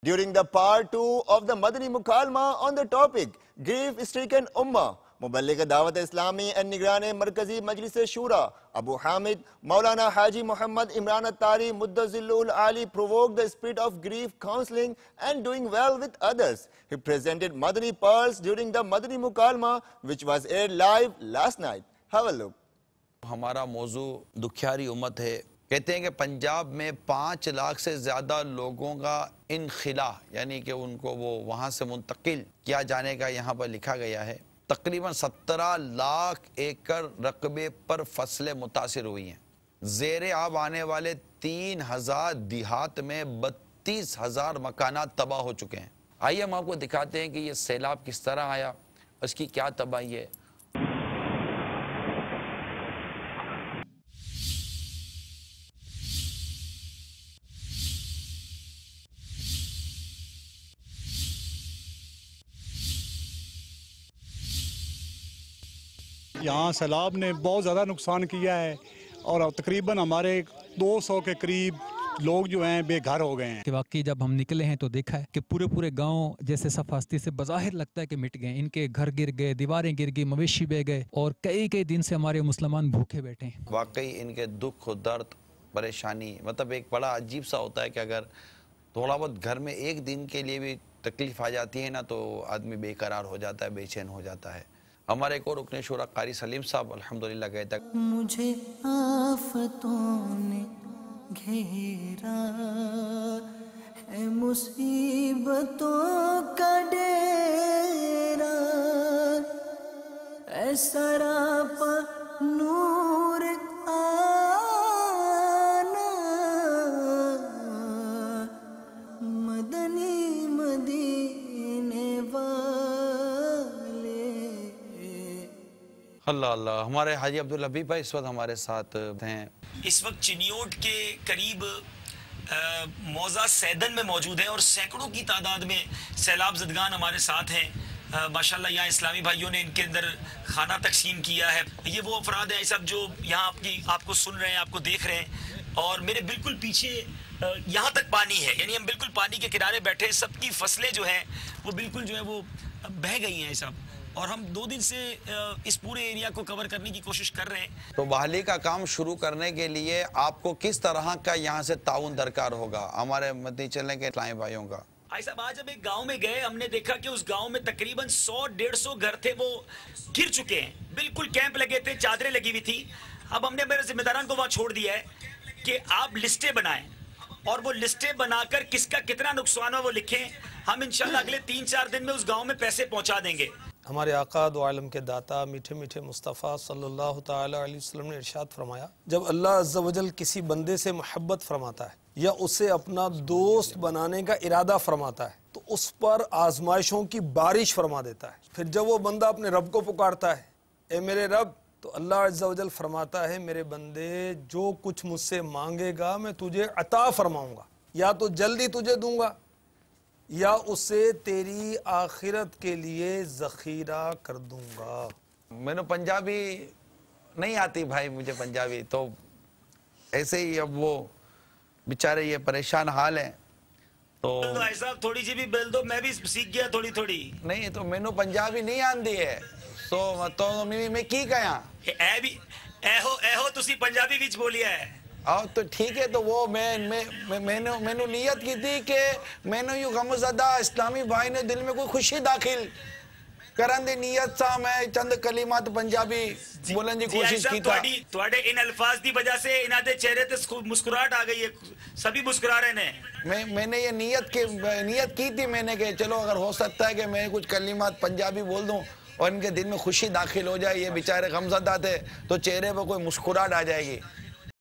During the part 2 of the Madani Mukalma on the topic Grief-Stricken Ummah, Muballigh Dawat-e-Islami and Nigrane Markazi Majlis Shura, Abu Hamid, Maulana Haji Muhammad Imran Attari Muddazillul Ali provoked the spirit of grief counseling and doing well with others. He presented Madani pearls during the Madani Mukalma, which was aired live last night. Have a look. हमारा मौजू दुखियारी उम्मत है। कहते हैं कि पंजाब में 5 लाख से ज़्यादा लोगों का इनखिला यानी कि उनको वो वहाँ से मुंतकिल किया जाने का यहाँ पर लिखा गया है। तकरीबन 17 लाख एकड़ रकबे पर फसलें मुतासिर हुई हैं। ज़ेरे आब आने वाले 3000 देहात में 32,000 मकानात तबाह हो चुके हैं। आइए हम आपको दिखाते हैं कि ये सैलाब किस तरह आया, उसकी क्या तबाही है। यहाँ सैलाब ने बहुत ज़्यादा नुकसान किया है और तकरीबन हमारे 200 के करीब लोग जो हैं बेघर हो गए हैं। कि वाकई जब हम निकले हैं तो देखा है कि पूरे गांव जैसे सफास्ती से बज़ाहिर लगता है कि मिट गए। इनके घर गिर गए, दीवारें गिर गई, मवेशी बह गए और कई दिन से हमारे मुसलमान भूखे बैठे हैं। वाकई इनके दुख दर्द परेशानी मतलब एक बड़ा अजीब सा होता है कि अगर थोड़ा बहुत घर में एक दिन के लिए भी तकलीफ आ जाती है ना तो आदमी बेकरार हो जाता है, बेचैन हो जाता है। हमारे एक और रुकने शुरा कारी सलीम साहब अल्हम्दुलिल्लाह गए तक मुझे आफतों ने घेरा है, मुसीबतों का डेरा, ऐसा रापा नूर आना, मदनी मदीने वाले। अल्लाह अल्लाह। हमारे हाजी अब्दुल हबीब भाई इस वक्त हमारे साथ हैं। इस वक्त चिनियोट के करीब मौजा सैदन में मौजूद हैं और सैकड़ों की तादाद में सैलाब ज़दगान हमारे साथ हैं। माशाल्लाह यहाँ इस्लामी भाइयों ने इनके अंदर खाना तकसीम किया है। ये वो अफराद हैं सब जो यहाँ आपको सुन रहे हैं, आपको देख रहे हैं और मेरे बिल्कुल पीछे यहाँ तक पानी है, यानी हम बिल्कुल पानी के किनारे बैठे। सबकी फसलें जो हैं वो बिल्कुल जो है वो बह गई हैं सब, और हम 2 दिन से इस पूरे एरिया को कवर करने की कोशिश कर रहे हैं। तो बहाली का काम शुरू करने के लिए आपको किस तरह का यहाँ से ताउन दरकार होगा हमारे मदनी चलने के इस्लामी भाइयों का? भाई साहब आज हम एक गांव में गए, हमने देखा कि उस गांव में तकरीबन 100-150 घर थे वो गिर चुके हैं। बिल्कुल कैंप लगे थे, चादरें लगी हुई थी। अब हमने मेरे जिम्मेदारान को वहां छोड़ दिया है कि आप लिस्टें बनाएं और वो लिस्टें बनाकर किसका कितना नुकसान हो वो लिखें। हम इंशाल्लाह अगले 3-4 दिन में उस गाँव में पैसे पहुंचा देंगे। हमारे आका दो आलम के दाता मीठे मीठे मुस्तफ़ा सल्लल्लाहु ताला अलैहि वसल्लम ने इरशाद फरमाया, जब अल्लाह अज़्ज़ा वजल किसी बंदे से मोहब्बत फरमाता है या उसे अपना दोस्त बनाने का इरादा फरमाता है तो उस पर आजमाइशों की बारिश फरमा देता है। फिर जब वो बंदा अपने रब को पुकारता है, ए मेरे रब, तो अल्लाह अज़्ज़ा वजल फरमाता है, मेरे बंदे जो कुछ मुझसे मांगेगा मैं तुझे अता फरमाऊँगा, या तो जल्दी तुझे दूँगा या उसे तेरी आखिरत के लिए ज़ख़ीरा कर दूंगा। मैंने पंजाबी नहीं आती भाई, मुझे पंजाबी, तो ऐसे ही अब वो बेचारे ये परेशान हाल हैं। तो भाई साहब थोड़ी सी भी बोल दो, मैं भी सीख गया थोड़ी थोड़ी। नहीं तो मैंने पंजाबी नहीं आती है तो मैं की कहा ए भी एहो तुसी पंजाबी विच बोलिया है। तो ठीक है, तो वो मैंने नियत की थी कि मैंने यू गमज़दा इस्लामी भाई ने दिल में कोई खुशी दाखिल करन दी नियत सा मैं चंद कलिमात पंजाबी बोलने की कोशिश की था। ਤੁਹਾਡੇ इन अल्फाज की वजह से इन्हां दे चेहरे ते मुस्कुराहट आ गई है, सभी मुस्कुरा रहे हैं। मैंने ये नियत की थी मैंने कि चलो अगर हो सकता है कि मैं कुछ कलिमात पंजाबी बोल दूं और इनके दिल में खुशी दाखिल हो जाए, ये बेचारे गमज़दा थे तो चेहरे पर कोई मुस्कुराहट आ जाएगी।